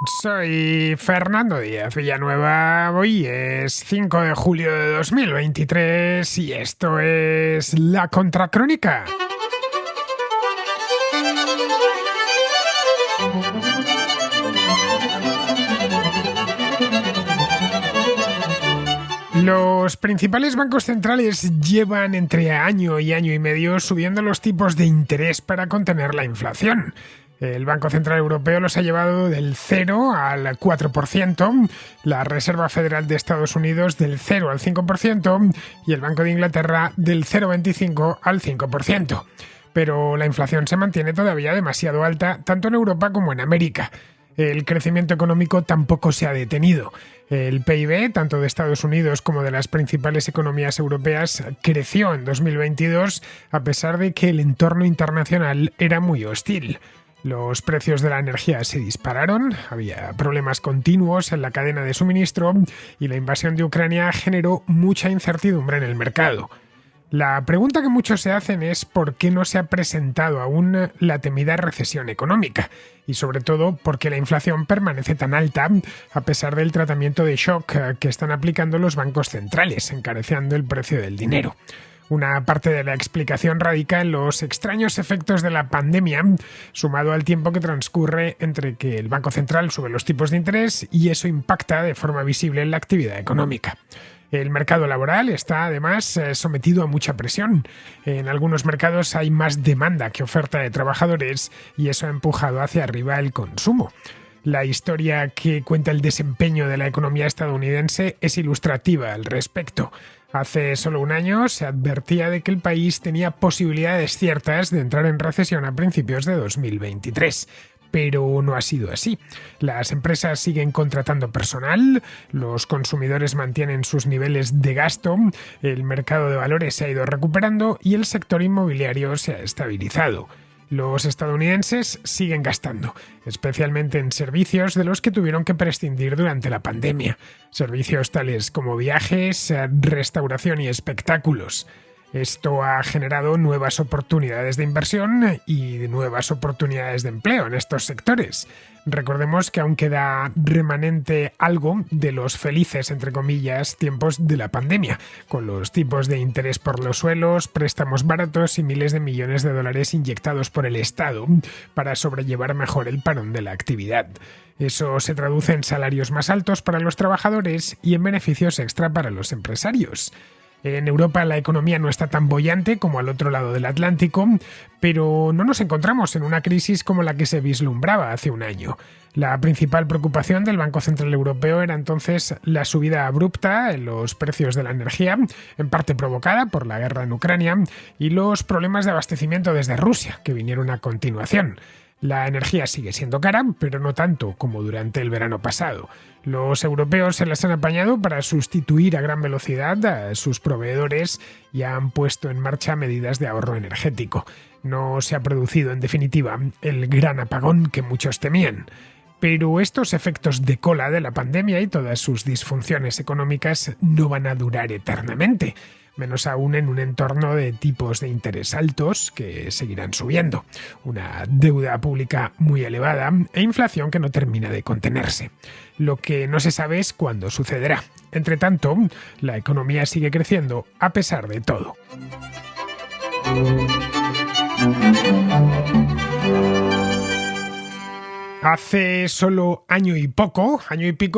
Soy Fernando Díaz Villanueva, hoy es 5 de julio de 2023 y esto es La Contracrónica. Los principales bancos centrales llevan entre año y medio subiendo los tipos de interés para contener la inflación. El Banco Central Europeo los ha llevado del 0 al 4%, la Reserva Federal de Estados Unidos del 0 al 5% y el Banco de Inglaterra del 0,25 al 5%. Pero la inflación se mantiene todavía demasiado alta, tanto en Europa como en América. El crecimiento económico tampoco se ha detenido. El PIB, tanto de Estados Unidos como de las principales economías europeas, creció en 2022 a pesar de que el entorno internacional era muy hostil. Los precios de la energía se dispararon, había problemas continuos en la cadena de suministro y la invasión de Ucrania generó mucha incertidumbre en el mercado. La pregunta que muchos se hacen es por qué no se ha presentado aún la temida recesión económica y sobre todo por qué la inflación permanece tan alta a pesar del tratamiento de shock que están aplicando los bancos centrales, encareciendo el precio del dinero. Una parte de la explicación radica en los extraños efectos de la pandemia, sumado al tiempo que transcurre entre que el Banco Central sube los tipos de interés y eso impacta de forma visible en la actividad económica. El mercado laboral está, además, sometido a mucha presión. En algunos mercados hay más demanda que oferta de trabajadores y eso ha empujado hacia arriba el consumo. La historia que cuenta el desempeño de la economía estadounidense es ilustrativa al respecto. Hace solo un año se advertía de que el país tenía posibilidades ciertas de entrar en recesión a principios de 2023. Pero no ha sido así. Las empresas siguen contratando personal, los consumidores mantienen sus niveles de gasto, el mercado de valores se ha ido recuperando y el sector inmobiliario se ha estabilizado. Los estadounidenses siguen gastando, especialmente en servicios de los que tuvieron que prescindir durante la pandemia. Servicios tales como viajes, restauración y espectáculos. Esto ha generado nuevas oportunidades de inversión y nuevas oportunidades de empleo en estos sectores. Recordemos que aún queda remanente algo de los felices, entre comillas, tiempos de la pandemia, con los tipos de interés por los suelos, préstamos baratos y miles de millones de dólares inyectados por el Estado para sobrellevar mejor el parón de la actividad. Eso se traduce en salarios más altos para los trabajadores y en beneficios extra para los empresarios. En Europa la economía no está tan boyante como al otro lado del Atlántico, pero no nos encontramos en una crisis como la que se vislumbraba hace un año. La principal preocupación del Banco Central Europeo era entonces la subida abrupta en los precios de la energía, en parte provocada por la guerra en Ucrania, y los problemas de abastecimiento desde Rusia, que vinieron a continuación. La energía sigue siendo cara, pero no tanto como durante el verano pasado. Los europeos se las han apañado para sustituir a gran velocidad a sus proveedores y han puesto en marcha medidas de ahorro energético. No se ha producido, en definitiva, el gran apagón que muchos temían. Pero estos efectos de cola de la pandemia y todas sus disfunciones económicas no van a durar eternamente, menos aún en un entorno de tipos de interés altos que seguirán subiendo, una deuda pública muy elevada e inflación que no termina de contenerse. Lo que no se sabe es cuándo sucederá. Entre tanto, la economía sigue creciendo a pesar de todo. Hace solo año y pico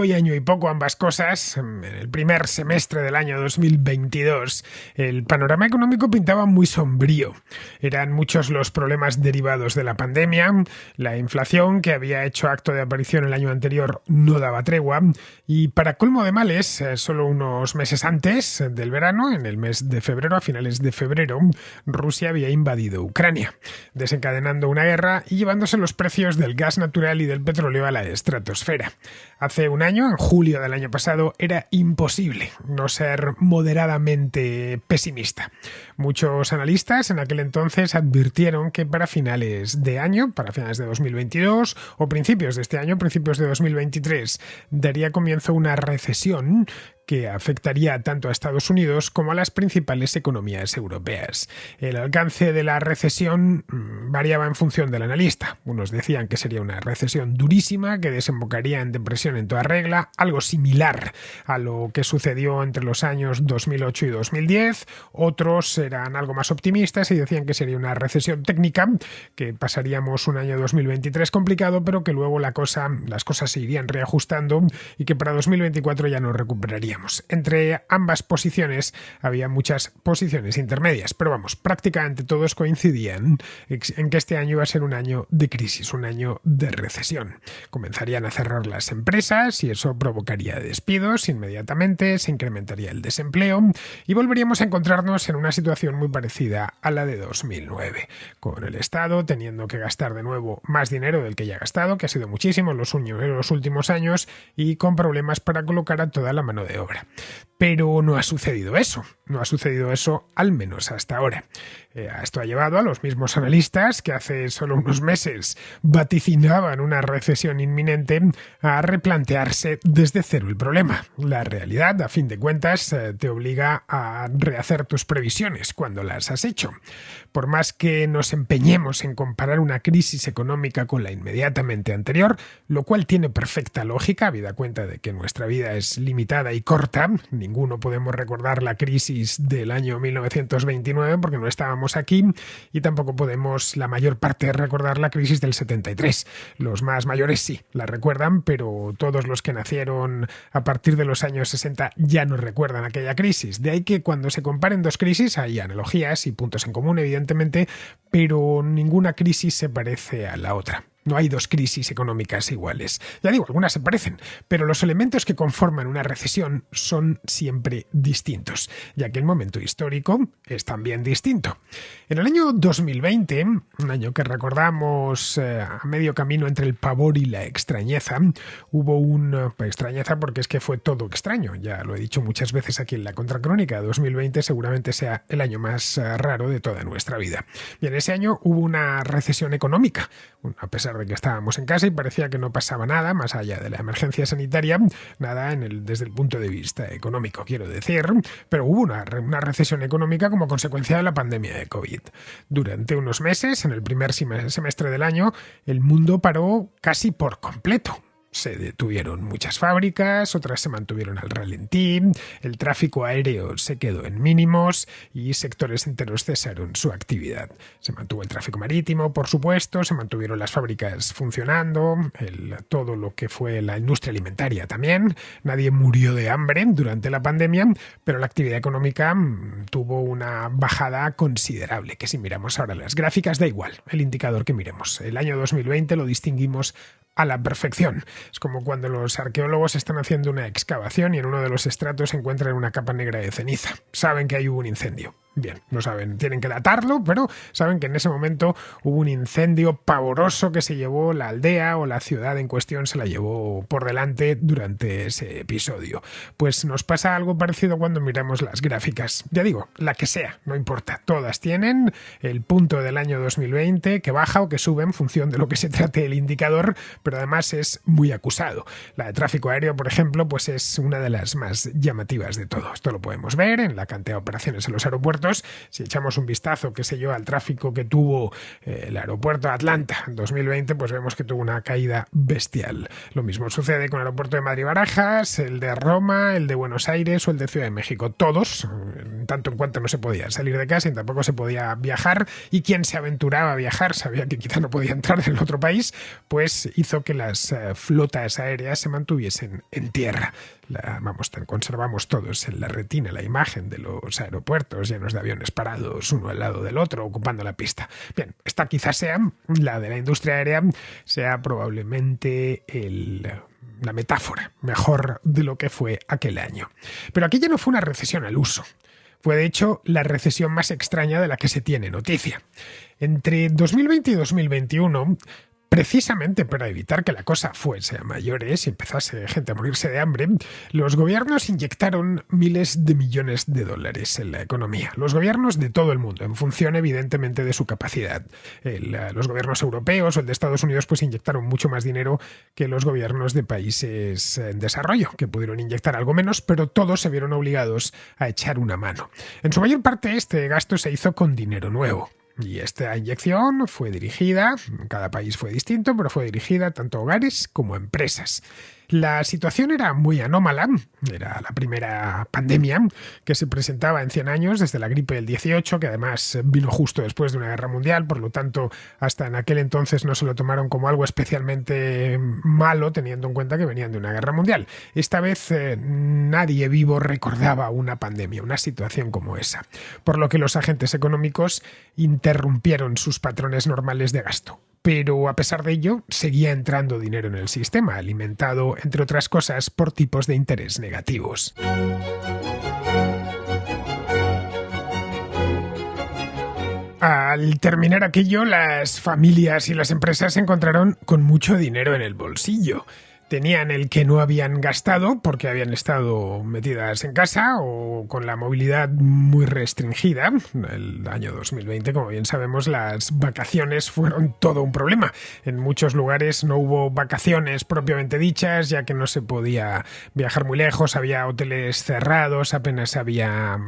y año y poco ambas cosas, en el primer semestre del año 2022, el panorama económico pintaba muy sombrío. Eran muchos los problemas derivados de la pandemia, la inflación que había hecho acto de aparición el año anterior no daba tregua y para colmo de males, solo unos meses antes del verano, en el mes de febrero, a finales de febrero, Rusia había invadido Ucrania, desencadenando una guerra y llevándose los precios del gas natural y del petróleo a la estratosfera. Hace un año, en julio del año pasado, era imposible no ser moderadamente pesimista. Muchos analistas en aquel entonces advirtieron que para finales de año, para finales de 2022 o principios de este año, principios de 2023, daría comienzo una recesión que afectaría tanto a Estados Unidos como a las principales economías europeas. El alcance de la recesión variaba en función del analista. Unos decían que sería una recesión durísima, que desembocaría en depresión en toda regla, algo similar a lo que sucedió entre los años 2008 y 2010. Otros eran algo más optimistas y decían que sería una recesión técnica, que pasaríamos un año 2023 complicado, pero que luego las cosas se irían reajustando y que para 2024 ya nos recuperaríamos. Entre ambas posiciones había muchas posiciones intermedias, pero vamos, prácticamente todos coincidían en que este año iba a ser un año de crisis, un año de recesión. Comenzarían a cerrar las empresas y eso provocaría despidos inmediatamente, se incrementaría el desempleo y volveríamos a encontrarnos en una situación muy parecida a la de 2009, con el Estado teniendo que gastar de nuevo más dinero del que ya ha gastado, que ha sido muchísimo en los últimos años, y con problemas para colocar a toda la mano de obra. Pero no ha sucedido eso al menos hasta ahora. Esto ha llevado a los mismos analistas que hace solo unos meses vaticinaban una recesión inminente a replantearse desde cero el problema. La realidad, a fin de cuentas, te obliga a rehacer tus previsiones cuando las has hecho. Por más que nos empeñemos en comparar una crisis económica con la inmediatamente anterior, lo cual tiene perfecta lógica, habida cuenta de que nuestra vida es limitada y corta, ninguno podemos recordar la crisis del año 1929 porque no estábamos aquí, y tampoco podemos la mayor parte recordar la crisis del 73. Los más mayores sí, la recuerdan, pero todos los que nacieron a partir de los años 60 ya no recuerdan aquella crisis. De ahí que cuando se comparen dos crisis hay analogías y puntos en común, evidentemente, pero ninguna crisis se parece a la otra. No hay dos crisis económicas iguales. Ya digo, algunas se parecen, pero los elementos que conforman una recesión son siempre distintos, ya que el momento histórico es también distinto. En el año 2020, un año que recordamos a medio camino entre el pavor y la extrañeza, hubo una extrañeza porque es que fue todo extraño. Ya lo he dicho muchas veces aquí en la Contracrónica, 2020 seguramente sea el año más raro de toda nuestra vida. Y en ese año hubo una recesión económica, a pesar de que estábamos en casa y parecía que no pasaba nada más allá de la emergencia sanitaria, nada desde el punto de vista económico, quiero decir, pero hubo una recesión económica como consecuencia de la pandemia de COVID. Durante unos meses, en el primer semestre del año, el mundo paró casi por completo. Se detuvieron muchas fábricas, otras se mantuvieron al ralentí, el tráfico aéreo se quedó en mínimos y sectores enteros cesaron su actividad. Se mantuvo el tráfico marítimo, por supuesto, se mantuvieron las fábricas funcionando, todo lo que fue la industria alimentaria también. Nadie murió de hambre durante la pandemia, pero la actividad económica tuvo una bajada considerable, que si miramos ahora las gráficas da igual el indicador que miremos. El año 2020 lo distinguimos a la perfección. Es como cuando los arqueólogos están haciendo una excavación y en uno de los estratos encuentran una capa negra de ceniza. Saben que ahí hubo un incendio. Bien, no saben, tienen que datarlo, pero saben que en ese momento hubo un incendio pavoroso que se llevó la aldea o la ciudad en cuestión, se la llevó por delante durante ese episodio. Pues nos pasa algo parecido cuando miramos las gráficas. Ya digo, la que sea, no importa. Todas tienen el punto del año 2020 que baja o que sube en función de lo que se trate el indicador, pero además es muy acusado. La de tráfico aéreo, por ejemplo, pues es una de las más llamativas de todo. Esto lo podemos ver en la cantidad de operaciones en los aeropuertos. Si echamos un vistazo, qué sé yo, al tráfico que tuvo el aeropuerto de Atlanta en 2020, pues vemos que tuvo una caída bestial. Lo mismo sucede con el aeropuerto de Madrid-Barajas, el de Roma, el de Buenos Aires o el de Ciudad de México. Todos, tanto en cuanto no se podía salir de casa y tampoco se podía viajar, y quien se aventuraba a viajar sabía que quizá no podía entrar en otro país, pues hizo que las flotas aéreas se mantuviesen en tierra. Conservamos todos en la retina la imagen de los aeropuertos llenos de aviones parados uno al lado del otro ocupando la pista. Bien, esta quizás sea, la de la industria aérea, sea probablemente la metáfora mejor de lo que fue aquel año. Pero aquella no fue una recesión al uso. Fue de hecho la recesión más extraña de la que se tiene noticia. Entre 2020 y 2021 precisamente para evitar que la cosa fuese a mayores y empezase gente a morirse de hambre, los gobiernos inyectaron miles de millones de dólares en la economía. Los gobiernos de todo el mundo, en función evidentemente de su capacidad. Los gobiernos europeos o el de Estados Unidos pues inyectaron mucho más dinero que los gobiernos de países en desarrollo, que pudieron inyectar algo menos, pero todos se vieron obligados a echar una mano. En su mayor parte este gasto se hizo con dinero nuevo. Y esta inyección fue dirigida, cada país fue distinto, pero fue dirigida tanto a hogares como a empresas. La situación era muy anómala, era la primera pandemia que se presentaba en 100 años desde la gripe del 18, que además vino justo después de una guerra mundial, por lo tanto hasta en aquel entonces no se lo tomaron como algo especialmente malo, teniendo en cuenta que venían de una guerra mundial. Esta vez nadie vivo recordaba una pandemia, una situación como esa, por lo que los agentes económicos interrumpieron sus patrones normales de gasto. Pero a pesar de ello, seguía entrando dinero en el sistema, alimentado, entre otras cosas, por tipos de interés negativos. Al terminar aquello, las familias y las empresas se encontraron con mucho dinero en el bolsillo. Tenían el que no habían gastado porque habían estado metidas en casa o con la movilidad muy restringida. El año 2020, como bien sabemos, las vacaciones fueron todo un problema. En muchos lugares no hubo vacaciones propiamente dichas, ya que no se podía viajar muy lejos, había hoteles cerrados, apenas había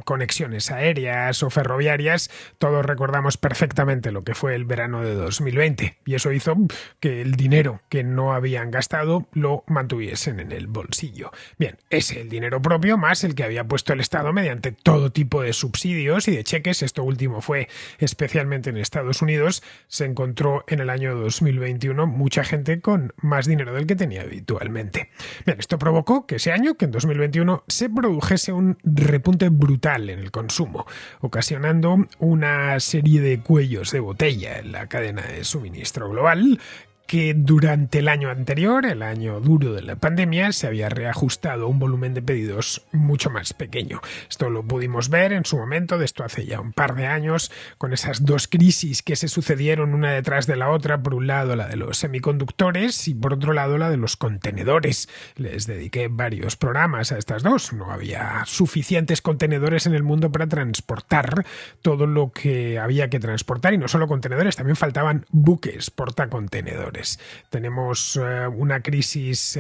conexiones aéreas o ferroviarias. Todos recordamos perfectamente lo que fue el verano de 2020 y eso hizo que el dinero que no habían gastado lo mantuviesen en el bolsillo. Bien, es el dinero propio más el que había puesto el Estado mediante todo tipo de subsidios y de cheques. Esto último fue especialmente en Estados Unidos. Se encontró en el año 2021 mucha gente con más dinero del que tenía habitualmente. Bien, esto provocó que ese año, que en 2021, se produjese un repunte brutal en el consumo, ocasionando una serie de cuellos de botella en la cadena de suministro global, que durante el año anterior, el año duro de la pandemia, se había reajustado a un volumen de pedidos mucho más pequeño. Esto lo pudimos ver en su momento, de esto hace ya un par de años, con esas dos crisis que se sucedieron una detrás de la otra, por un lado la de los semiconductores y por otro lado la de los contenedores. Les dediqué varios programas a estas dos. No había suficientes contenedores en el mundo para transportar todo lo que había que transportar, y no solo contenedores, también faltaban buques portacontenedores. Tenemos una crisis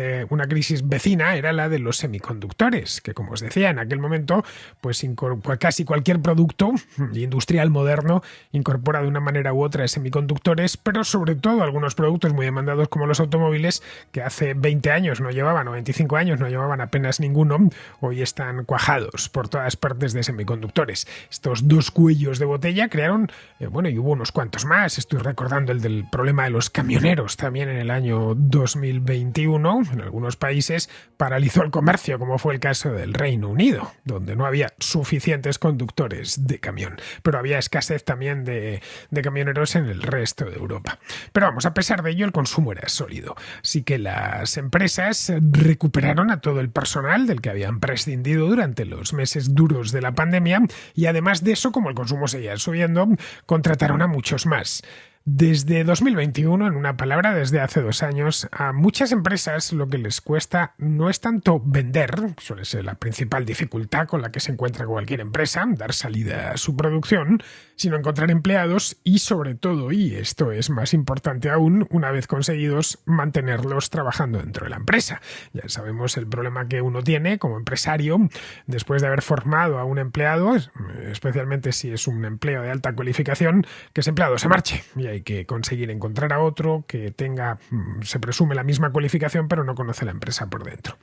vecina, era la de los semiconductores, que como os decía, en aquel momento pues casi cualquier producto industrial moderno incorpora de una manera u otra semiconductores, pero sobre todo algunos productos muy demandados como los automóviles, que hace 20 años no llevaban, o 25 años no llevaban apenas ninguno, hoy están cuajados por todas partes de semiconductores. Estos dos cuellos de botella crearon, y hubo unos cuantos más. Estoy recordando el del problema de los camioneros también en el año 2021, en algunos países paralizó el comercio, como fue el caso del Reino Unido, donde no había suficientes conductores de camión, pero había escasez también de camioneros en el resto de Europa. Pero vamos, a pesar de ello, el consumo era sólido, así que las empresas recuperaron a todo el personal del que habían prescindido durante los meses duros de la pandemia y además de eso, como el consumo seguía subiendo, contrataron a muchos más. Desde 2021, en una palabra, desde hace 2 años, a muchas empresas lo que les cuesta no es tanto vender, suele ser la principal dificultad con la que se encuentra cualquier empresa, dar salida a su producción, sino encontrar empleados y, sobre todo, y esto es más importante aún, una vez conseguidos, mantenerlos trabajando dentro de la empresa. Ya sabemos el problema que uno tiene como empresario después de haber formado a un empleado, especialmente si es un empleo de alta cualificación, que ese empleado se marche y hay que conseguir encontrar a otro que tenga, se presume, la misma cualificación, pero no conoce la empresa por dentro.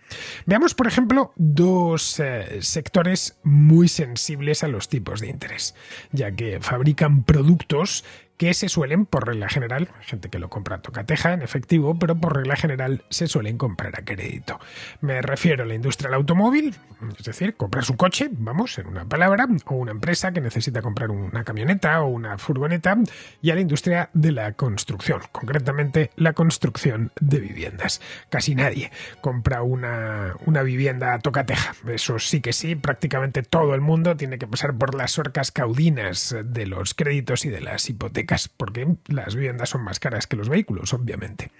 Veamos, por ejemplo, dos sectores muy sensibles a los tipos de interés, ya que fabrican productos que se suelen, por regla general, gente que lo compra a tocateja en efectivo, pero por regla general se suelen comprar a crédito. Me refiero a la industria del automóvil, es decir, comprar un coche, vamos, en una palabra, o una empresa que necesita comprar una camioneta o una furgoneta, y a la industria de la construcción, concretamente la construcción de viviendas. Casi nadie compra una vivienda a tocateja. Eso sí que sí, prácticamente todo el mundo tiene que pasar por las horcas caudinas de los créditos y de las hipotecas. hipotecas, porque las viviendas son más caras que los vehículos, obviamente.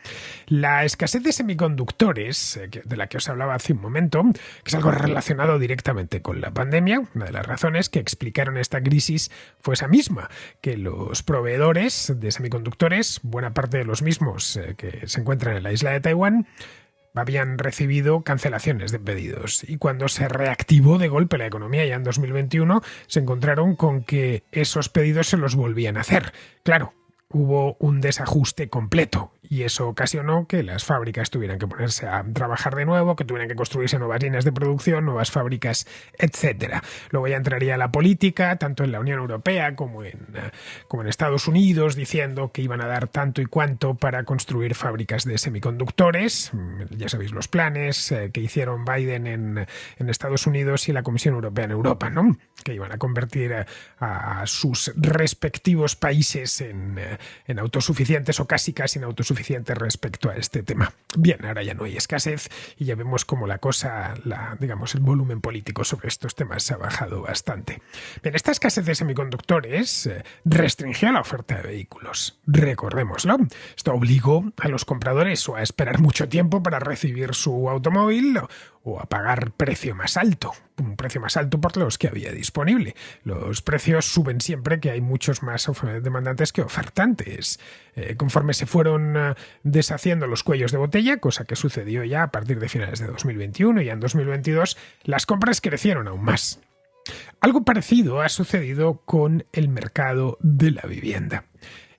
La escasez de semiconductores, de la que os hablaba hace un momento, que es algo relacionado directamente con la pandemia, una de las razones que explicaron esta crisis fue esa misma, que los proveedores de semiconductores, buena parte de los mismos que se encuentran en la isla de Taiwán, habían recibido cancelaciones de pedidos, y cuando se reactivó de golpe la economía ya en 2021 se encontraron con que esos pedidos se los volvían a hacer. Claro, hubo un desajuste completo y eso ocasionó que las fábricas tuvieran que ponerse a trabajar de nuevo, que tuvieran que construirse nuevas líneas de producción, nuevas fábricas, etcétera. Luego ya entraría la política, tanto en la Unión Europea como en Estados Unidos, diciendo que iban a dar tanto y cuanto para construir fábricas de semiconductores. Ya sabéis los planes que hicieron Biden en Estados Unidos y la Comisión Europea en Europa, ¿no? Que iban a convertir a sus respectivos países en autosuficientes o casi en autosuficientes respecto a este tema. Bien, ahora ya no hay escasez y ya vemos cómo la cosa, el volumen político sobre estos temas ha bajado bastante. Bien, esta escasez de semiconductores restringió la oferta de vehículos. Recordémoslo. Esto obligó a los compradores o a esperar mucho tiempo para recibir su automóvil o a pagar precio más alto, un precio más alto por los que había disponible. Los precios suben siempre que hay muchos más demandantes que ofertantes. Conforme se fueron deshaciendo los cuellos de botella, cosa que sucedió ya a partir de finales de 2021 y ya en 2022, las compras crecieron aún más. Algo parecido ha sucedido con el mercado de la vivienda.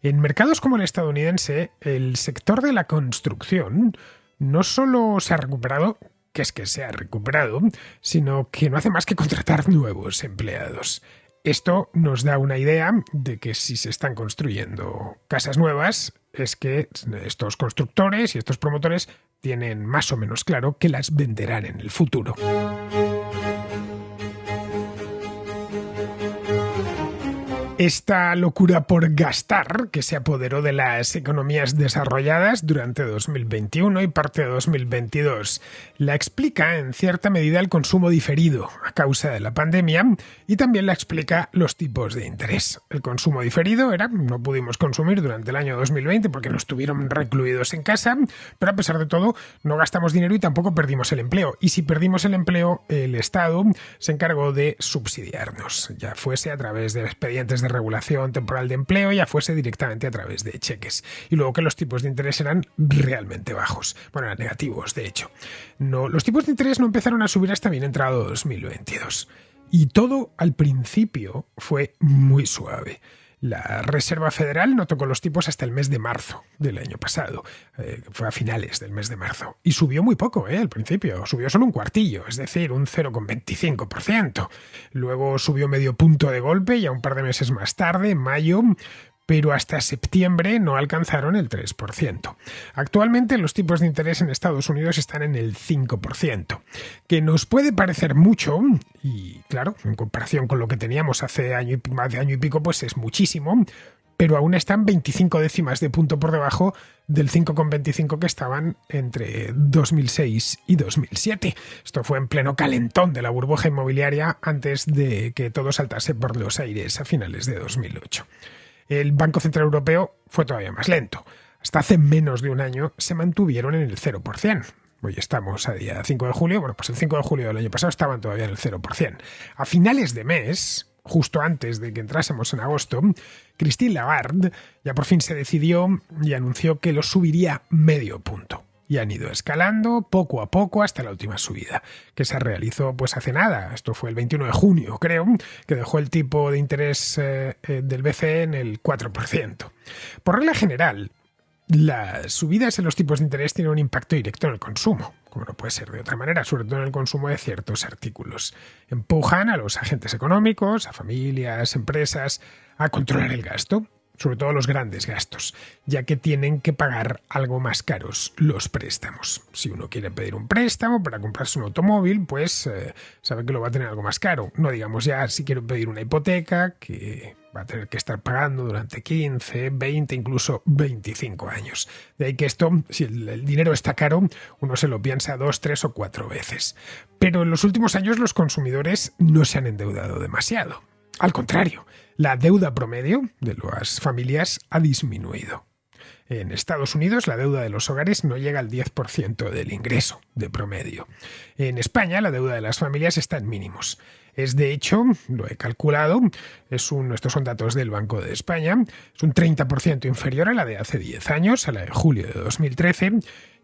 En mercados como el estadounidense, el sector de la construcción no solo se ha recuperado, que se ha recuperado, sino que no hace más que contratar nuevos empleados. Esto nos da una idea de que si se están construyendo casas nuevas, es que estos constructores y estos promotores tienen más o menos claro que las venderán en el futuro. Esta locura por gastar que se apoderó de las economías desarrolladas durante 2021 y parte de 2022 la explica en cierta medida el consumo diferido a causa de la pandemia y también la explica los tipos de interés. El consumo diferido no pudimos consumir durante el año 2020 porque nos tuvieron recluidos en casa, pero a pesar de todo no gastamos dinero y tampoco perdimos el empleo. Y si perdimos el empleo, el Estado se encargó de subsidiarnos, ya fuese a través de expedientes de regulación temporal de empleo, ya fuese directamente a través de cheques. Y luego que los tipos de interés eran realmente bajos. Bueno, eran negativos, de hecho. Los tipos de interés no empezaron a subir hasta bien entrado 2022. Y todo al principio fue muy suave. La Reserva Federal no tocó los tipos hasta el mes de marzo del año pasado. Fue a finales del mes de marzo. Y subió muy poco, al principio. Subió solo un cuartillo, es decir, un 0,25%. Luego subió medio punto de golpe y a un par de meses más tarde, en mayo, pero hasta septiembre no alcanzaron el 3%. Actualmente los tipos de interés en Estados Unidos están en el 5%, que nos puede parecer mucho, y claro, en comparación con lo que teníamos más de año y pico, pues es muchísimo, pero aún están 25 décimas de punto por debajo del 5,25 que estaban entre 2006 y 2007. Esto fue en pleno calentón de la burbuja inmobiliaria antes de que todo saltase por los aires a finales de 2008. El Banco Central Europeo fue todavía más lento. Hasta hace menos de un año se mantuvieron en el 0%. Hoy estamos a día 5 de julio. Bueno, pues el 5 de julio del año pasado estaban todavía en el 0%. A finales de mes, justo antes de que entrásemos en agosto, Christine Lagarde ya por fin se decidió y anunció que lo subiría medio punto. Y han ido escalando poco a poco hasta la última subida, que se realizó pues hace nada. Esto fue el 21 de junio, creo, que dejó el tipo de interés del BCE en el 4%. Por regla general, las subidas en los tipos de interés tienen un impacto directo en el consumo, como no puede ser de otra manera, sobre todo en el consumo de ciertos artículos. Empujan a los agentes económicos, a familias, empresas, a controlar el gasto, sobre todo los grandes gastos, ya que tienen que pagar algo más caros los préstamos. Si uno quiere pedir un préstamo para comprarse un automóvil, pues sabe que lo va a tener algo más caro. No digamos ya si quiero pedir una hipoteca, que va a tener que estar pagando durante 15, 20, incluso 25 años. De ahí que esto, si el dinero está caro, uno se lo piensa 2, 3 o 4 veces. Pero en los últimos años los consumidores no se han endeudado demasiado. Al contrario, la deuda promedio de las familias ha disminuido. En Estados Unidos, la deuda de los hogares no llega al 10% del ingreso de promedio. En España, la deuda de las familias está en mínimos. Es, de hecho, lo he calculado, estos son datos del Banco de España, es un 30% inferior a la de hace 10 años, a la de julio de 2013,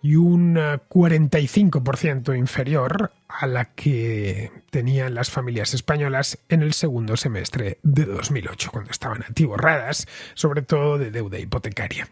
y un 45% inferior a la que tenían las familias españolas en el segundo semestre de 2008, cuando estaban atiborradas, sobre todo de deuda hipotecaria.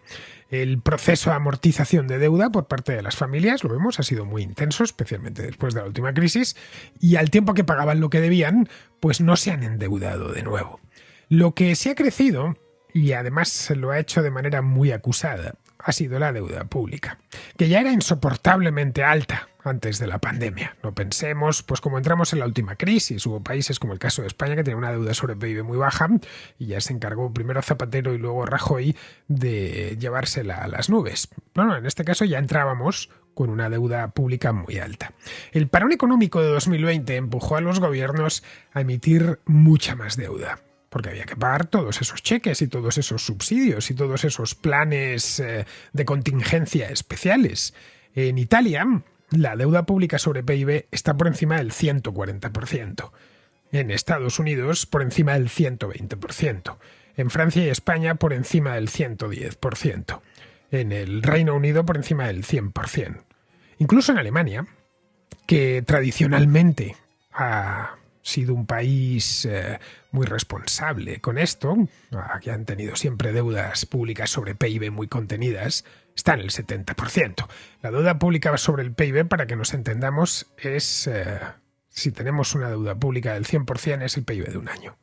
El proceso de amortización de deuda por parte de las familias, lo vemos, ha sido muy intenso, especialmente después de la última crisis, y al tiempo que pagaban lo que debían, pues no se han endeudado de nuevo. Lo que sí ha crecido, y además lo ha hecho de manera muy acusada, ha sido la deuda pública, que ya era insoportablemente alta antes de la pandemia. No pensemos, pues como entramos en la última crisis, hubo países como el caso de España que tenía una deuda sobre PIB muy baja y ya se encargó primero Zapatero y luego Rajoy de llevársela a las nubes. No, en este caso ya entrábamos con una deuda pública muy alta. El parón económico de 2020 empujó a los gobiernos a emitir mucha más deuda, porque había que pagar todos esos cheques y todos esos subsidios y todos esos planes de contingencia especiales. En Italia, la deuda pública sobre PIB está por encima del 140%. En Estados Unidos, por encima del 120%. En Francia y España, por encima del 110%. En el Reino Unido, por encima del 100%. Incluso en Alemania, que tradicionalmente ha sido un país muy responsable con esto, que han tenido siempre deudas públicas sobre PIB muy contenidas, está en el 70%. La deuda pública sobre el PIB, para que nos entendamos, es, si tenemos una deuda pública del 100%, es el PIB de un año.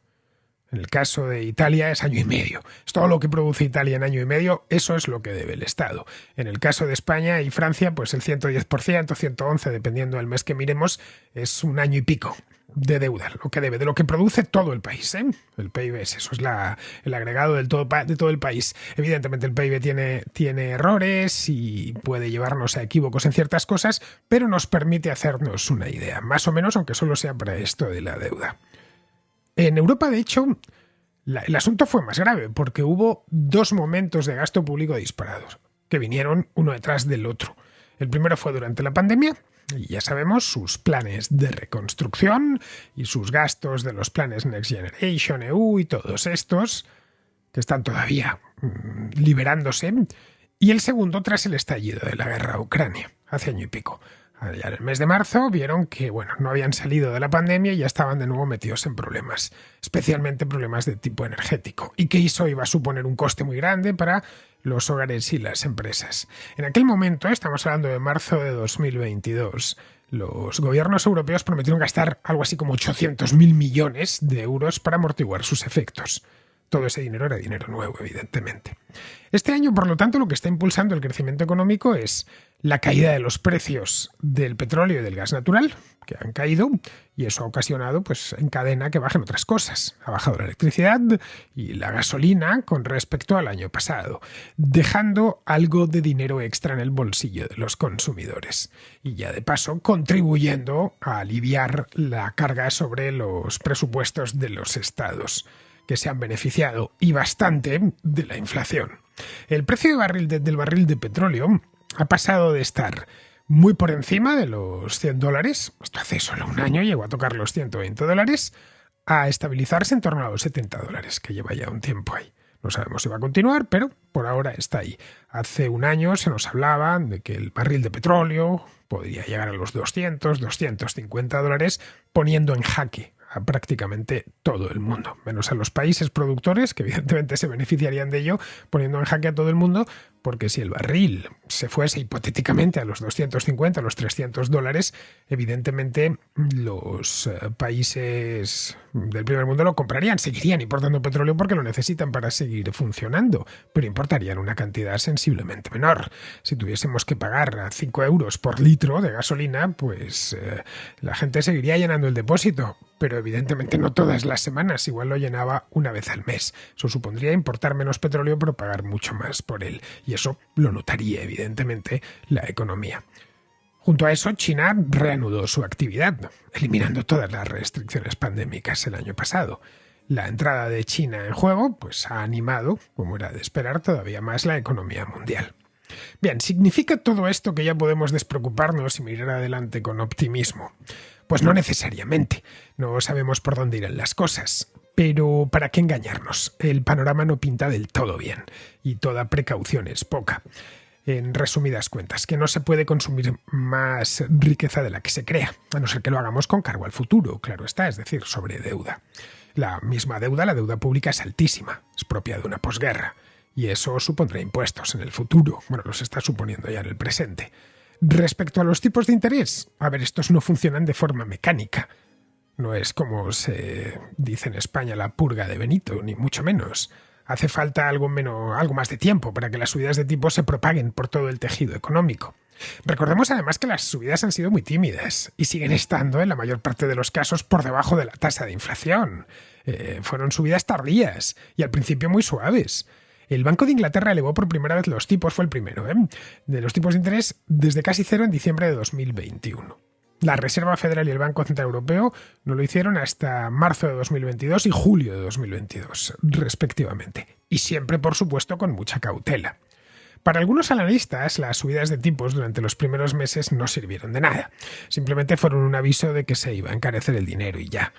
En el caso de Italia es año y medio. Es todo lo que produce Italia en año y medio, eso es lo que debe el Estado. En el caso de España y Francia, pues el 110%, 111%, dependiendo del mes que miremos, es un año y pico de deuda, lo que debe, de lo que produce todo el país, ¿eh? El PIB es eso, es el agregado de todo el país. Evidentemente el PIB tiene errores y puede llevarnos a equívocos en ciertas cosas, pero nos permite hacernos una idea, más o menos, aunque solo sea para esto de la deuda. En Europa, de hecho, el asunto fue más grave, porque hubo dos momentos de gasto público disparados, que vinieron uno detrás del otro. El primero fue durante la pandemia, y ya sabemos sus planes de reconstrucción y sus gastos de los planes Next Generation EU y todos estos, que están todavía liberándose. Y el segundo tras el estallido de la guerra a Ucrania, hace año y pico. Ya en el mes de marzo vieron que no habían salido de la pandemia y ya estaban de nuevo metidos en problemas, especialmente problemas de tipo energético, y que eso iba a suponer un coste muy grande para los hogares y las empresas. En aquel momento, estamos hablando de marzo de 2022, los gobiernos europeos prometieron gastar algo así como 800.000 millones de euros para amortiguar sus efectos. Todo ese dinero era dinero nuevo, evidentemente. Este año, por lo tanto, lo que está impulsando el crecimiento económico es la caída de los precios del petróleo y del gas natural, que han caído, y eso ha ocasionado, pues, en cadena que bajen otras cosas. Ha bajado la electricidad y la gasolina con respecto al año pasado, dejando algo de dinero extra en el bolsillo de los consumidores. Y ya de paso, contribuyendo a aliviar la carga sobre los presupuestos de los estados, que se han beneficiado, y bastante, de la inflación. El precio del barril de petróleo ha pasado de estar muy por encima de los $100, esto hace solo un año llegó a tocar los $120, a estabilizarse en torno a los $70, que lleva ya un tiempo ahí. No sabemos si va a continuar, pero por ahora está ahí. Hace un año se nos hablaba de que el barril de petróleo podría llegar a los $200, $250, poniendo en jaque a prácticamente todo el mundo, menos a los países productores, que evidentemente se beneficiarían de ello, poniendo en jaque a todo el mundo, porque si el barril se fuese hipotéticamente a los 250, a los $300, evidentemente los países del primer mundo lo comprarían, seguirían importando petróleo porque lo necesitan para seguir funcionando, pero importarían una cantidad sensiblemente menor. Si tuviésemos que pagar 5 euros por litro de gasolina, pues la gente seguiría llenando el depósito, pero evidentemente no todas las semanas, igual lo llenaba una vez al mes. Eso supondría importar menos petróleo pero pagar mucho más por él, y eso lo notaría evidentemente la economía. Junto a eso, China reanudó su actividad, eliminando todas las restricciones pandémicas el año pasado. La entrada de China en juego pues ha animado, como era de esperar, todavía más la economía mundial. Bien, ¿significa todo esto que ya podemos despreocuparnos y mirar adelante con optimismo? Pues no necesariamente. No sabemos por dónde irán las cosas. Pero ¿para qué engañarnos? El panorama no pinta del todo bien y toda precaución es poca. En resumidas cuentas, que no se puede consumir más riqueza de la que se crea, a no ser que lo hagamos con cargo al futuro, claro está, es decir, sobre deuda. La misma deuda, la deuda pública, es altísima, es propia de una posguerra, y eso supondrá impuestos en el futuro, bueno, los está suponiendo ya en el presente. Respecto a los tipos de interés, a ver, estos no funcionan de forma mecánica. No es como se dice en España la purga de Benito, ni mucho menos. Hace falta algo más de tiempo para que las subidas de tipo se propaguen por todo el tejido económico. Recordemos además que las subidas han sido muy tímidas y siguen estando, en la mayor parte de los casos, por debajo de la tasa de inflación. Fueron subidas tardías y al principio muy suaves. El Banco de Inglaterra elevó por primera vez los tipos, fue el primero, de los tipos de interés desde casi cero en diciembre de 2021. La Reserva Federal y el Banco Central Europeo no lo hicieron hasta marzo de 2022 y julio de 2022, respectivamente. Y siempre, por supuesto, con mucha cautela. Para algunos analistas, las subidas de tipos durante los primeros meses no sirvieron de nada. Simplemente fueron un aviso de que se iba a encarecer el dinero y ya.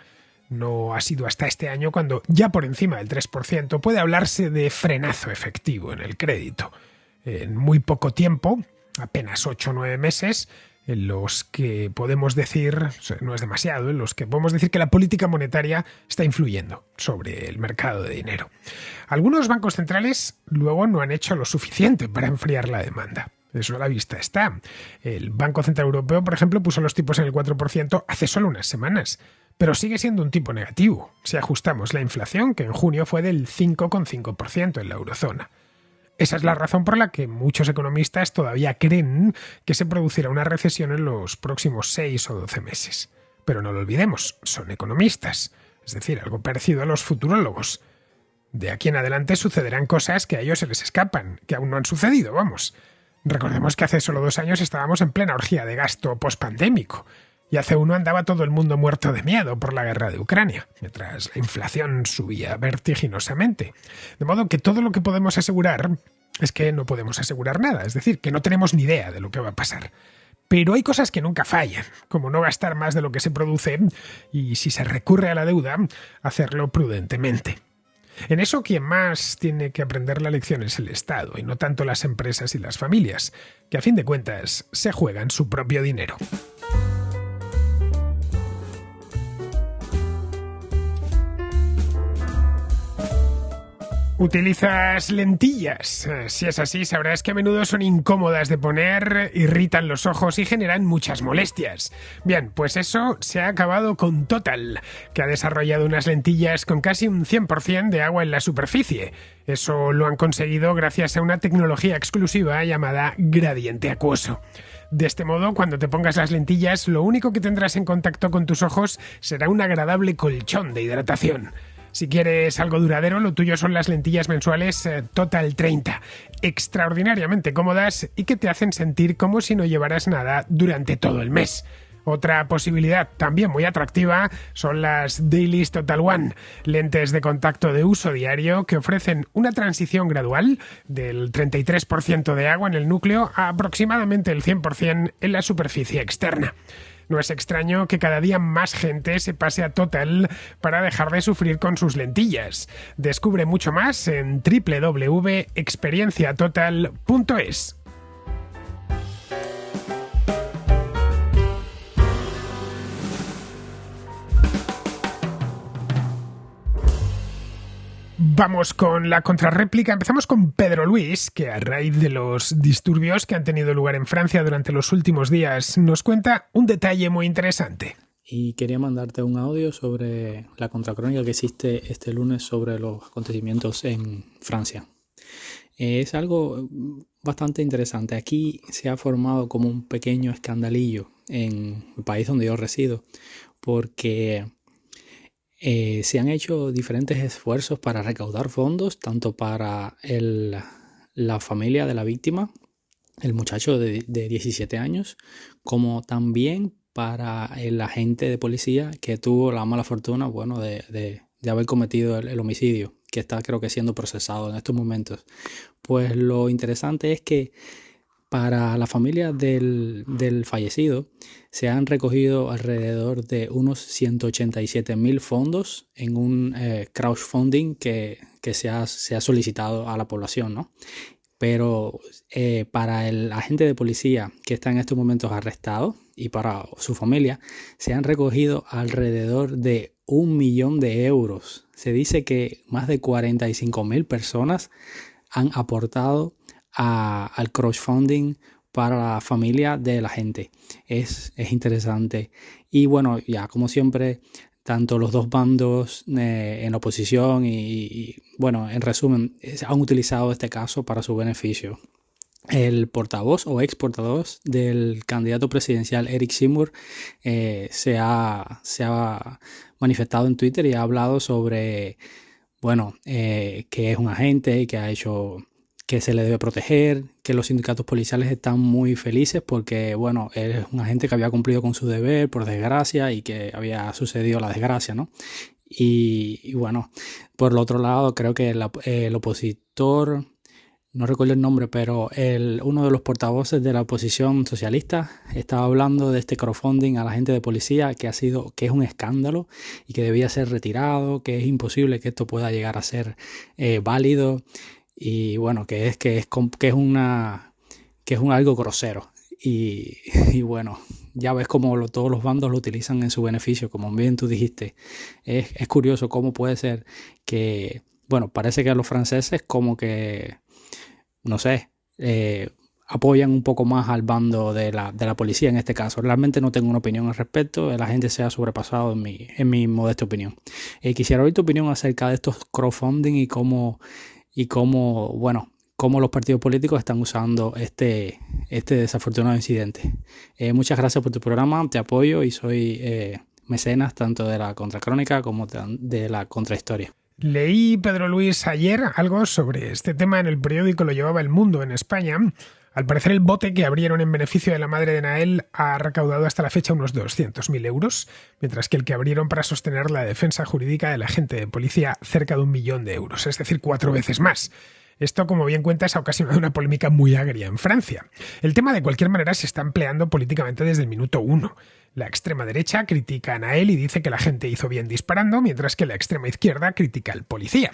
No ha sido hasta este año cuando, ya por encima del 3%, puede hablarse de frenazo efectivo en el crédito. En muy poco tiempo, apenas 8 o 9 meses, en los que podemos decir, no es demasiado, en los que podemos decir que la política monetaria está influyendo sobre el mercado de dinero. Algunos bancos centrales luego no han hecho lo suficiente para enfriar la demanda. Eso a la vista está. El Banco Central Europeo, por ejemplo, puso los tipos en el 4% hace solo unas semanas, pero sigue siendo un tipo negativo si ajustamos la inflación, que en junio fue del 5,5% en la eurozona. Esa es la razón por la que muchos economistas todavía creen que se producirá una recesión en los próximos 6 o 12 meses. Pero no lo olvidemos, son economistas, es decir, algo parecido a los futurólogos. De aquí en adelante sucederán cosas que a ellos se les escapan, que aún no han sucedido, vamos. Recordemos que hace solo 2 años estábamos en plena orgía de gasto pospandémico, y hace 1 andaba todo el mundo muerto de miedo por la guerra de Ucrania, mientras la inflación subía vertiginosamente. De modo que todo lo que podemos asegurar es que no podemos asegurar nada, es decir, que no tenemos ni idea de lo que va a pasar. Pero hay cosas que nunca fallan, como no gastar más de lo que se produce y, si se recurre a la deuda, hacerlo prudentemente. En eso quien más tiene que aprender la lección es el Estado y no tanto las empresas y las familias, que a fin de cuentas se juegan su propio dinero. ¿Utilizas lentillas? Si es así, sabrás que a menudo son incómodas de poner, irritan los ojos y generan muchas molestias. Bien, pues eso se ha acabado con Total, que ha desarrollado unas lentillas con casi un 100% de agua en la superficie. Eso lo han conseguido gracias a una tecnología exclusiva llamada gradiente acuoso. De este modo, cuando te pongas las lentillas, lo único que tendrás en contacto con tus ojos será un agradable colchón de hidratación. Si quieres algo duradero, lo tuyo son las lentillas mensuales Total 30, extraordinariamente cómodas y que te hacen sentir como si no llevaras nada durante todo el mes. Otra posibilidad también muy atractiva son las Dailies Total One, lentes de contacto de uso diario que ofrecen una transición gradual del 33% de agua en el núcleo a aproximadamente el 100% en la superficie externa. No es extraño que cada día más gente se pase a Total para dejar de sufrir con sus lentillas. Descubre mucho más en www.experienciatotal.es. Vamos con la contrarréplica. Empezamos con Pedro Luis, que a raíz de los disturbios que han tenido lugar en Francia durante los últimos días, nos cuenta un detalle muy interesante. Y quería mandarte un audio sobre la contracrónica que hiciste este lunes sobre los acontecimientos en Francia. Es algo bastante interesante. Aquí se ha formado como un pequeño escandalillo en el país donde yo resido, porque se han hecho diferentes esfuerzos para recaudar fondos, tanto para la familia de la víctima, el muchacho de 17 años, como también para el agente de policía que tuvo la mala fortuna, de de haber cometido el homicidio, que está creo que siendo procesado en estos momentos. Pues lo interesante es que para la familia del fallecido se han recogido alrededor de unos 187.000 fondos en un crowdfunding que se ha solicitado a la población, ¿no? Pero para el agente de policía que está en estos momentos arrestado y para su familia se han recogido alrededor de 1 millón de euros. Se dice que más de 45.000 personas han aportado al crowdfunding para la familia de la gente. Es interesante. Y bueno, ya como siempre, tanto los dos bandos en la oposición y bueno, en resumen, han utilizado este caso para su beneficio. El portavoz o ex portavoz del candidato presidencial Eric Seymour se ha manifestado en Twitter y ha hablado sobre, bueno, que es un agente y que ha hecho, que se le debe proteger, que los sindicatos policiales están muy felices porque, bueno, él es un agente que había cumplido con su deber, por desgracia, y que había sucedido la desgracia, ¿no? Y bueno, por el otro lado, creo que el opositor, no recuerdo el nombre, pero uno de los portavoces de la oposición socialista estaba hablando de este crowdfunding a la gente de policía, que es un escándalo y que debía ser retirado, que es imposible que esto pueda llegar a ser válido. Y bueno, que es algo grosero. Y bueno, ya ves cómo todos los bandos lo utilizan en su beneficio, como bien tú dijiste. Es curioso cómo puede ser que, bueno, parece que a los franceses como que, no sé, apoyan un poco más al bando de la policía en este caso. Realmente no tengo una opinión al respecto, la gente se ha sobrepasado en mi modesta opinión. Quisiera oír tu opinión acerca de estos crowdfunding y cómo los partidos políticos están usando este desafortunado incidente. Muchas gracias por tu programa, te apoyo y soy mecenas tanto de la Contracrónica como de la Contrahistoria. Leí, Pedro Luis, ayer algo sobre este tema en el periódico, lo llevaba El Mundo en España. Al parecer el bote que abrieron en beneficio de la madre de Nael ha recaudado hasta la fecha unos 200.000 euros, mientras que el que abrieron para sostener la defensa jurídica del agente de policía cerca de 1 millón de euros, es decir, 4 veces más. Esto, como bien cuentas, ha ocasionado una polémica muy agria en Francia. El tema, de cualquier manera, se está empleando políticamente desde el minuto 1. La extrema derecha critica a Nael y dice que la gente hizo bien disparando, mientras que la extrema izquierda critica al policía.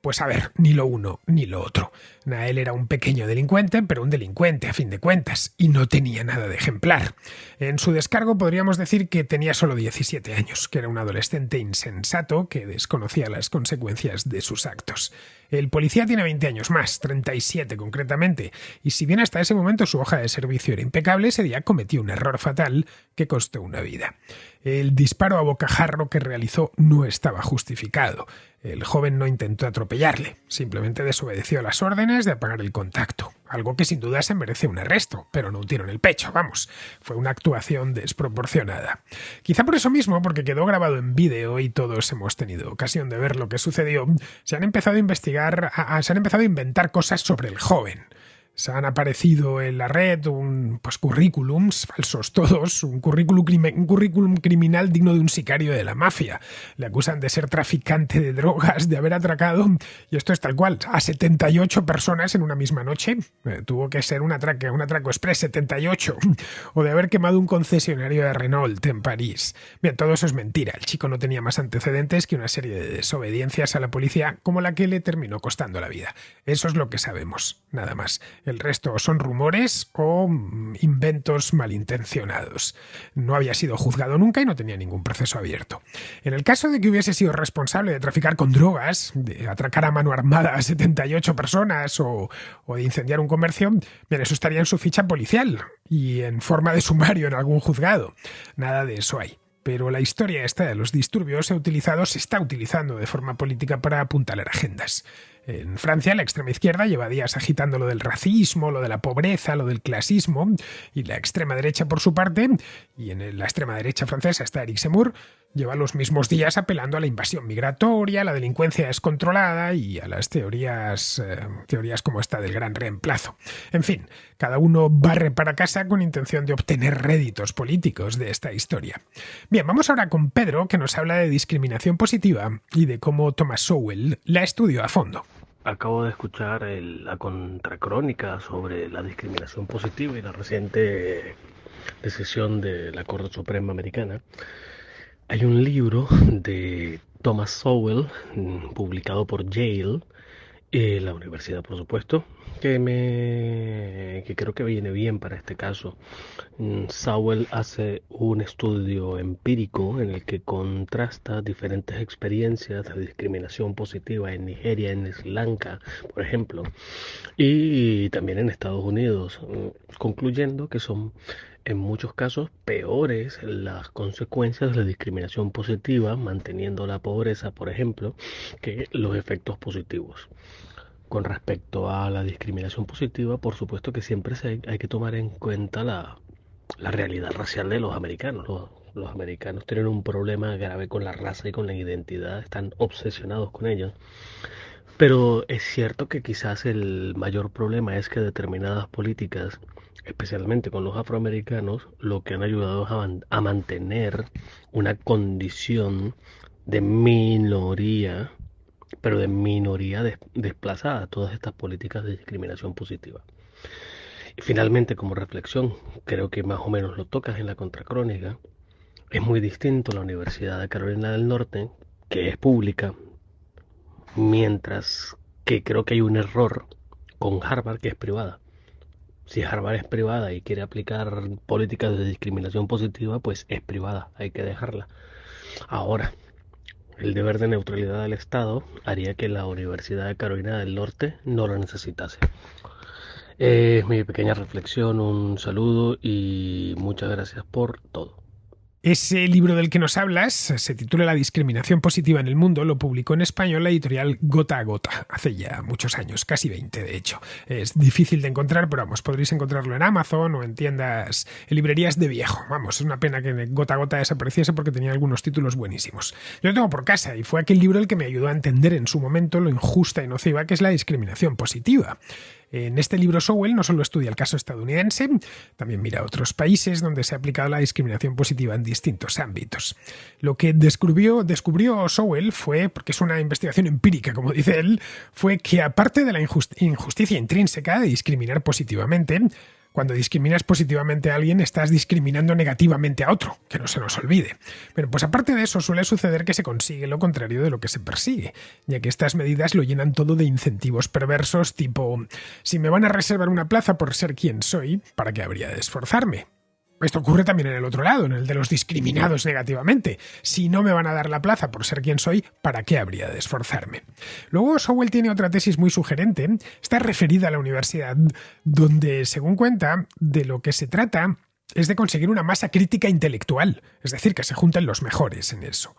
Pues a ver, ni lo uno ni lo otro. Nael era un pequeño delincuente, pero un delincuente a fin de cuentas, y no tenía nada de ejemplar. En su descargo podríamos decir que tenía solo 17 años, que era un adolescente insensato que desconocía las consecuencias de sus actos. El policía tiene 20 años más, 37 concretamente, y si bien hasta ese momento su hoja de servicio era impecable, ese día cometió un error fatal que costó una vida. El disparo a bocajarro que realizó no estaba justificado. El joven no intentó atropellarle, simplemente desobedeció las órdenes de apagar el contacto, algo que sin duda se merece un arresto, pero no un tiro en el pecho, vamos, fue una actuación desproporcionada. Quizá por eso mismo, porque quedó grabado en vídeo y todos hemos tenido ocasión de ver lo que sucedió, se han empezado a inventar cosas sobre el joven. Se han aparecido en la red currículums falsos todos, un currículum criminal digno de un sicario de la mafia. Le acusan de ser traficante de drogas, de haber atracado, y esto es tal cual, a 78 personas en una misma noche. Tuvo que ser un atraco express, 78. O de haber quemado un concesionario de Renault en París. Bien, todo eso es mentira. El chico no tenía más antecedentes que una serie de desobediencias a la policía como la que le terminó costando la vida. Eso es lo que sabemos, nada más. El resto son rumores o inventos malintencionados. No había sido juzgado nunca y no tenía ningún proceso abierto. En el caso de que hubiese sido responsable de traficar con drogas, de atracar a mano armada a 78 personas o de incendiar un comercio, bien, eso estaría en su ficha policial y en forma de sumario en algún juzgado. Nada de eso hay. Pero la historia esta de los disturbios se está utilizando de forma política para apuntalar agendas. En Francia, la extrema izquierda lleva días agitando lo del racismo, lo de la pobreza, lo del clasismo, y la extrema derecha, por su parte, y en la extrema derecha francesa está Eric Zemmour, lleva los mismos días apelando a la invasión migratoria, la delincuencia descontrolada y a las teorías como esta del gran reemplazo. En fin, cada uno barre para casa con intención de obtener réditos políticos de esta historia. Bien, vamos ahora con Pedro, que nos habla de discriminación positiva y de cómo Thomas Sowell la estudió a fondo. Acabo de escuchar la contracrónica sobre la discriminación positiva y la reciente decisión de la Corte Suprema Americana. Hay un libro de Thomas Sowell, publicado por Yale, la universidad por supuesto, que creo que viene bien para este caso. Sowell hace un estudio empírico en el que contrasta diferentes experiencias de discriminación positiva en Nigeria, en Sri Lanka, por ejemplo, y también en Estados Unidos, concluyendo que son en muchos casos peores las consecuencias de la discriminación positiva, manteniendo la pobreza, por ejemplo, que los efectos positivos. Con respecto a la discriminación positiva, por supuesto que siempre hay que tomar en cuenta la realidad racial de los americanos. Los americanos tienen un problema grave con la raza y con la identidad, están obsesionados con ellos. Pero es cierto que quizás el mayor problema es que determinadas políticas, especialmente con los afroamericanos, lo que han ayudado es a mantener una condición de minoría, pero de minoría desplazada, todas estas políticas de discriminación positiva. Y finalmente, como reflexión, creo que más o menos lo tocas en la contracrónica, es muy distinto la Universidad de Carolina del Norte, que es pública, mientras que creo que hay un error con Harvard, que es privada. Si Harvard es privada y quiere aplicar políticas de discriminación positiva, pues es privada, hay que dejarla. Ahora, el deber de neutralidad del Estado haría que la Universidad de Carolina del Norte no lo necesitase. Es mi pequeña reflexión, un saludo y muchas gracias por todo. Ese libro del que nos hablas se titula La discriminación positiva en el mundo, lo publicó en español la editorial Gota a Gota, hace ya muchos años, casi 20 de hecho. Es difícil de encontrar, pero vamos, podréis encontrarlo en Amazon o en tiendas, en librerías de viejo. Vamos, es una pena que Gota a Gota desapareciese porque tenía algunos títulos buenísimos. Yo lo tengo por casa y fue aquel libro el que me ayudó a entender en su momento lo injusta y nociva que es la discriminación positiva. En este libro Sowell no solo estudia el caso estadounidense, también mira otros países donde se ha aplicado la discriminación positiva en distintos ámbitos. Lo que descubrió Sowell fue, porque es una investigación empírica, como dice él, fue que aparte de la injusticia intrínseca de discriminar positivamente, cuando discriminas positivamente a alguien, estás discriminando negativamente a otro, que no se nos olvide. Pero pues aparte de eso, suele suceder que se consigue lo contrario de lo que se persigue, ya que estas medidas lo llenan todo de incentivos perversos tipo, si me van a reservar una plaza por ser quien soy, ¿para qué habría de esforzarme? Esto ocurre también en el otro lado, en el de los discriminados negativamente. Si no me van a dar la plaza por ser quien soy, ¿para qué habría de esforzarme? Luego Sowell tiene otra tesis muy sugerente. Está referida a la universidad, donde, según cuenta, de lo que se trata es de conseguir una masa crítica intelectual. Es decir, que se junten los mejores en eso.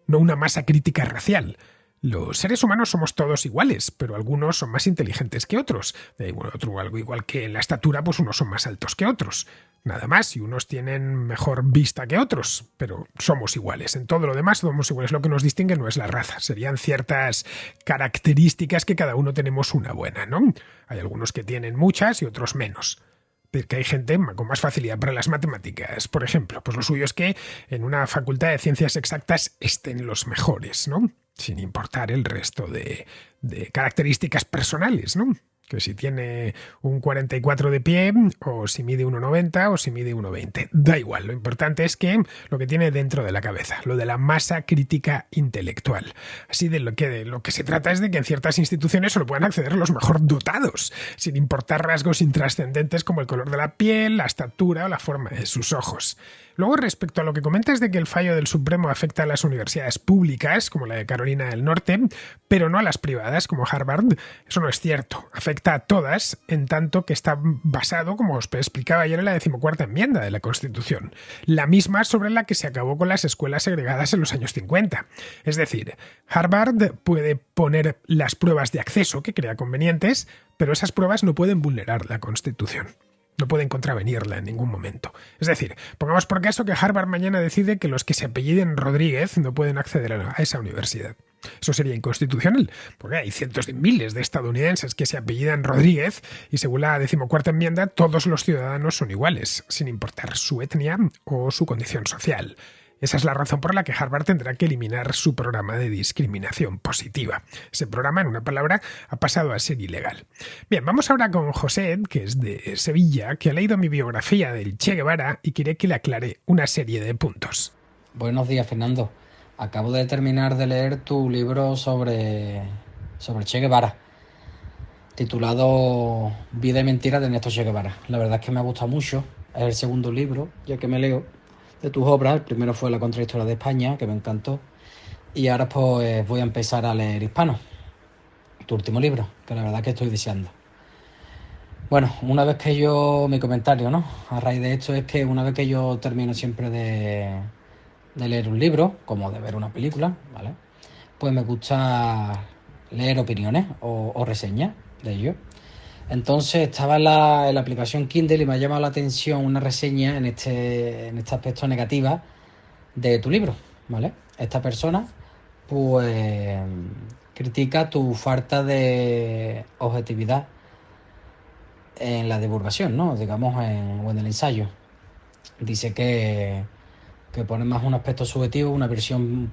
No una masa crítica racial. Los seres humanos somos todos iguales, pero algunos son más inteligentes que otros. Algo igual que en la estatura, pues unos son más altos que otros. Nada más, y unos tienen mejor vista que otros, pero somos iguales. En todo lo demás somos iguales. Lo que nos distingue no es la raza, serían ciertas características que cada uno tenemos una buena, ¿no? Hay algunos que tienen muchas y otros menos. Que hay gente con más facilidad para las matemáticas, por ejemplo. Pues lo suyo es que en una facultad de ciencias exactas estén los mejores, ¿no? Sin importar el resto de características personales, ¿no? Que si tiene un 44 de pie, o si mide 1,90 o si mide 1,20. Da igual, lo importante es que lo que tiene dentro de la cabeza, lo de la masa crítica intelectual. Así de lo que se trata es de que en ciertas instituciones solo puedan acceder los mejor dotados, sin importar rasgos intrascendentes como el color de la piel, la estatura o la forma de sus ojos. Luego, respecto a lo que comentas de que el fallo del Supremo afecta a las universidades públicas, como la de Carolina del Norte, pero no a las privadas, como Harvard, eso no es cierto. Afecta a todas, en tanto que está basado, como os explicaba ayer, en la 14ª enmienda de la Constitución, la misma sobre la que se acabó con las escuelas segregadas en los años 50. Es decir, Harvard puede poner las pruebas de acceso que crea convenientes, pero esas pruebas no pueden vulnerar la Constitución. No pueden contravenirla en ningún momento. Es decir, pongamos por caso que Harvard mañana decide que los que se apelliden Rodríguez no pueden acceder a esa universidad. Eso sería inconstitucional, porque hay cientos de miles de estadounidenses que se apellidan Rodríguez y según la 14ª enmienda todos los ciudadanos son iguales, sin importar su etnia o su condición social. Esa es la razón por la que Harvard tendrá que eliminar su programa de discriminación positiva. Ese programa, en una palabra, ha pasado a ser ilegal. Bien, vamos ahora con José, que es de Sevilla, que ha leído mi biografía del Che Guevara y quiere que le aclare una serie de puntos. Buenos días, Fernando. Acabo de terminar de leer tu libro sobre el Che Guevara, titulado Vida y mentira de Ernesto Che Guevara. La verdad es que me ha gustado mucho. Es el segundo libro, ya que me leo, de tus obras. El primero fue La contrahistoria de España, que me encantó. Y ahora pues voy a empezar a leer Hispano, tu último libro, que la verdad es que estoy deseando. Bueno, una vez que yo... Mi comentario, ¿no? A raíz de esto es que una vez que yo termino siempre de leer un libro, como de ver una película, ¿vale? Pues me gusta leer opiniones o reseñas de ello. Entonces estaba en la aplicación Kindle y me ha llamado la atención una reseña en este aspecto negativa de tu libro, ¿vale? Esta persona pues critica tu falta de objetividad en la divulgación, ¿no? Digamos, o en el ensayo. Dice que pone más un aspecto subjetivo, una visión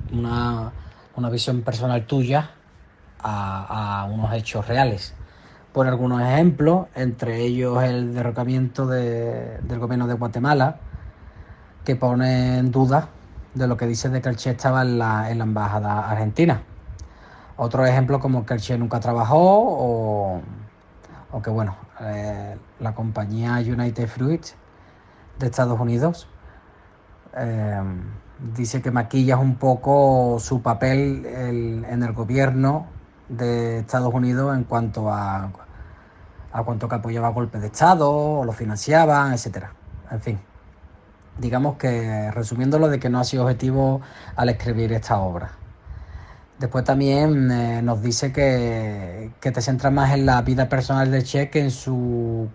personal tuya a unos hechos reales. Pone algunos ejemplos, entre ellos el derrocamiento del gobierno de Guatemala, que pone en duda de lo que dice de que el Che estaba en la embajada argentina. Otro ejemplo como que el Che nunca trabajó o que bueno, la compañía United Fruit de Estados Unidos dice que maquillas un poco su papel en el gobierno de Estados Unidos en cuanto a cuanto que apoyaba golpes de Estado o lo financiaban, etcétera. En fin, digamos que resumiéndolo de que no ha sido objetivo al escribir esta obra. Después también nos dice que te centras más en la vida personal de Che que en su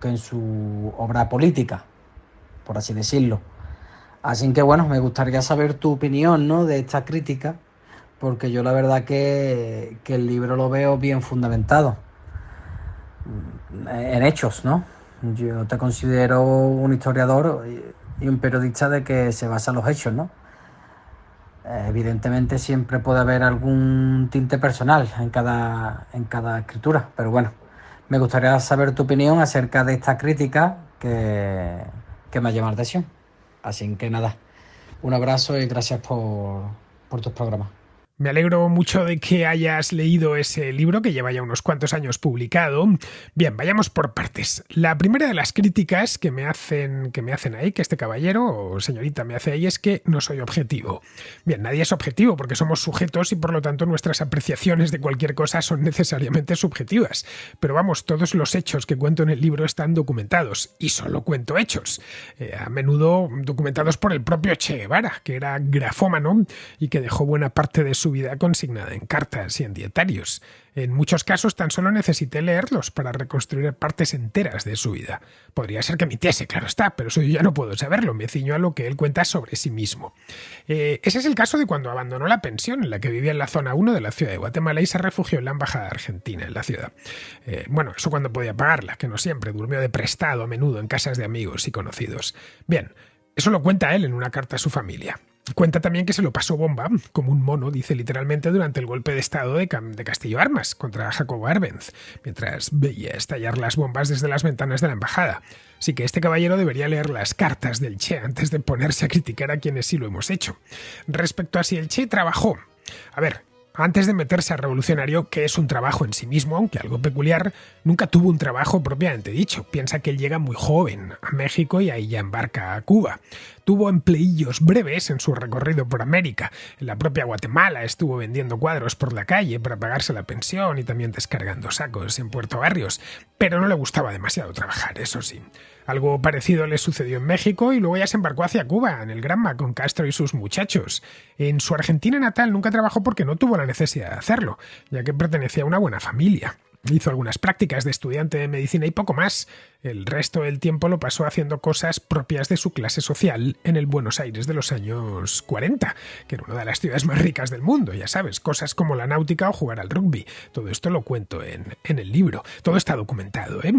obra política, por así decirlo. Así que bueno, me gustaría saber tu opinión, ¿no?, de esta crítica, porque yo la verdad que el libro lo veo bien fundamentado en hechos, ¿no? Yo te considero un historiador y un periodista de que se basa en los hechos, ¿no? Evidentemente siempre puede haber algún tinte personal en cada escritura, pero bueno, me gustaría saber tu opinión acerca de esta crítica que me ha llamado la atención. Así que nada, un abrazo y gracias por tus programas. Me alegro mucho de que hayas leído ese libro, que lleva ya unos cuantos años publicado. Bien, vayamos por partes. La primera de las críticas que me hacen ahí, que este caballero o señorita me hace ahí, es que no soy objetivo. Bien, nadie es objetivo porque somos sujetos y por lo tanto nuestras apreciaciones de cualquier cosa son necesariamente subjetivas. Pero vamos, todos los hechos que cuento en el libro están documentados y solo cuento hechos. A menudo documentados por el propio Che Guevara, que era grafómano y que dejó buena parte de su vida consignada en cartas y en dietarios. En muchos casos tan solo necesité leerlos para reconstruir partes enteras de su vida. Podría ser que mintiese, claro está, pero eso yo ya no puedo saberlo, me ciño a lo que él cuenta sobre sí mismo. Ese es el caso de cuando abandonó la pensión en la que vivía en la zona 1 de la ciudad de Guatemala y se refugió en la embajada argentina en la ciudad. Bueno, eso cuando podía pagarla, que no siempre, durmió de prestado a menudo en casas de amigos y conocidos. Bien, eso lo cuenta él en una carta a su familia. Cuenta también que se lo pasó bomba, como un mono, dice literalmente, durante el golpe de estado de Castillo Armas contra Jacobo Arbenz, mientras veía estallar las bombas desde las ventanas de la embajada. Así que este caballero debería leer las cartas del Che antes de ponerse a criticar a quienes sí lo hemos hecho. Respecto a si el Che trabajó, a ver, antes de meterse a revolucionario, que es un trabajo en sí mismo, aunque algo peculiar, nunca tuvo un trabajo propiamente dicho. Piensa que él llega muy joven a México y ahí ya embarca a Cuba. Tuvo empleillos breves en su recorrido por América. En la propia Guatemala estuvo vendiendo cuadros por la calle para pagarse la pensión y también descargando sacos en Puerto Barrios. Pero no le gustaba demasiado trabajar, eso sí. Algo parecido le sucedió en México y luego ya se embarcó hacia Cuba, en el Granma, con Castro y sus muchachos. En su Argentina natal nunca trabajó porque no tuvo la necesidad de hacerlo, ya que pertenecía a una buena familia. Hizo algunas prácticas de estudiante de medicina y poco más. El resto del tiempo lo pasó haciendo cosas propias de su clase social en el Buenos Aires de los años 40, que era una de las ciudades más ricas del mundo, ya sabes, cosas como la náutica o jugar al rugby. Todo esto lo cuento en el libro. Todo está documentado, ¿eh?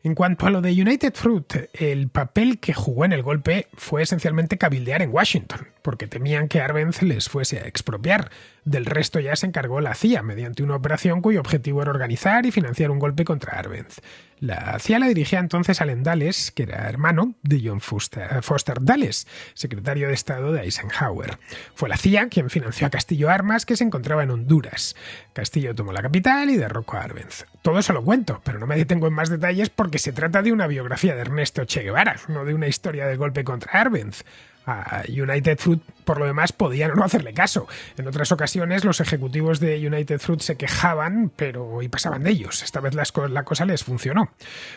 En cuanto a lo de United Fruit, el papel que jugó en el golpe fue esencialmente cabildear en Washington, porque temían que Arbenz les fuese a expropiar. Del resto ya se encargó la CIA, mediante una operación cuyo objetivo era organizar y financiar un golpe contra Arbenz. La CIA la dirigía entonces Allen Dulles, que era hermano de John Foster Dulles, secretario de Estado de Eisenhower. Fue la CIA quien financió a Castillo Armas, que se encontraba en Honduras. Castillo tomó la capital y derrocó a Arbenz. Todo eso lo cuento, pero no me detengo en más detalles porque se trata de una biografía de Ernesto Che Guevara, no de una historia del golpe contra Arbenz. A United Fruit, por lo demás, podían no hacerle caso. En otras ocasiones, los ejecutivos de United Fruit se quejaban, y pasaban de ellos. Esta vez la cosa les funcionó.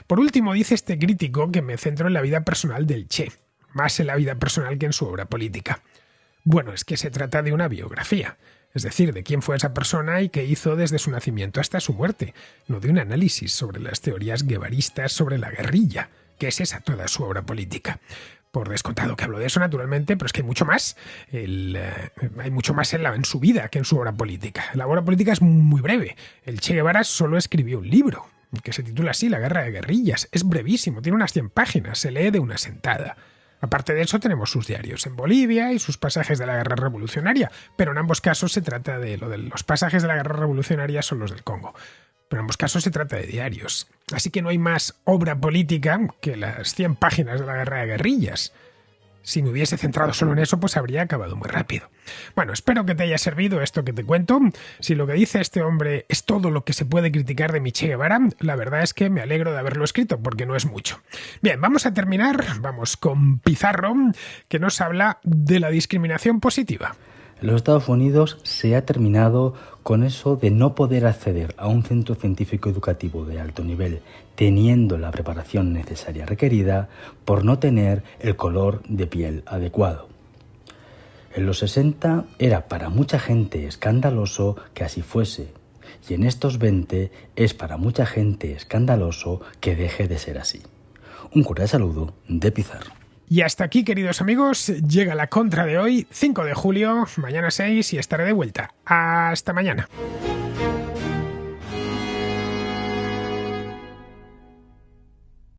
Por último, dice este crítico que me centro en la vida personal del Che, más en la vida personal que en su obra política. Bueno, es que se trata de una biografía, es decir, de quién fue esa persona y qué hizo desde su nacimiento hasta su muerte, no de un análisis sobre las teorías guevaristas sobre la guerrilla, que es esa toda su obra política. Por descontado que hablo de eso, naturalmente, pero es que hay mucho más. Hay mucho más en su vida que en su obra política. La obra política es muy breve. El Che Guevara solo escribió un libro, que se titula así, La guerra de guerrillas. Es brevísimo, tiene unas 100 páginas, se lee de una sentada. Aparte de eso, tenemos sus diarios en Bolivia y sus pasajes de la guerra revolucionaria, pero en ambos casos se trata de los pasajes de la guerra revolucionaria son los del Congo. Pero en ambos casos se trata de diarios. Así que no hay más obra política que las 100 páginas de la guerra de guerrillas. Si me hubiese centrado solo en eso, pues habría acabado muy rápido. Bueno, espero que te haya servido esto que te cuento. Si lo que dice este hombre es todo lo que se puede criticar de mi Che Guevara, la verdad es que me alegro de haberlo escrito, porque no es mucho. Bien, vamos a terminar. Vamos con Pizarro, que nos habla de la discriminación positiva. En los Estados Unidos se ha terminado con eso de no poder acceder a un centro científico educativo de alto nivel teniendo la preparación necesaria requerida por no tener el color de piel adecuado. En los 60 era para mucha gente escandaloso que así fuese, y en estos 20 es para mucha gente escandaloso que deje de ser así. Un cordial saludo de Pizarro. Y hasta aquí, queridos amigos, llega la contra de hoy, 5 de julio, mañana 6 y estaré de vuelta. Hasta mañana.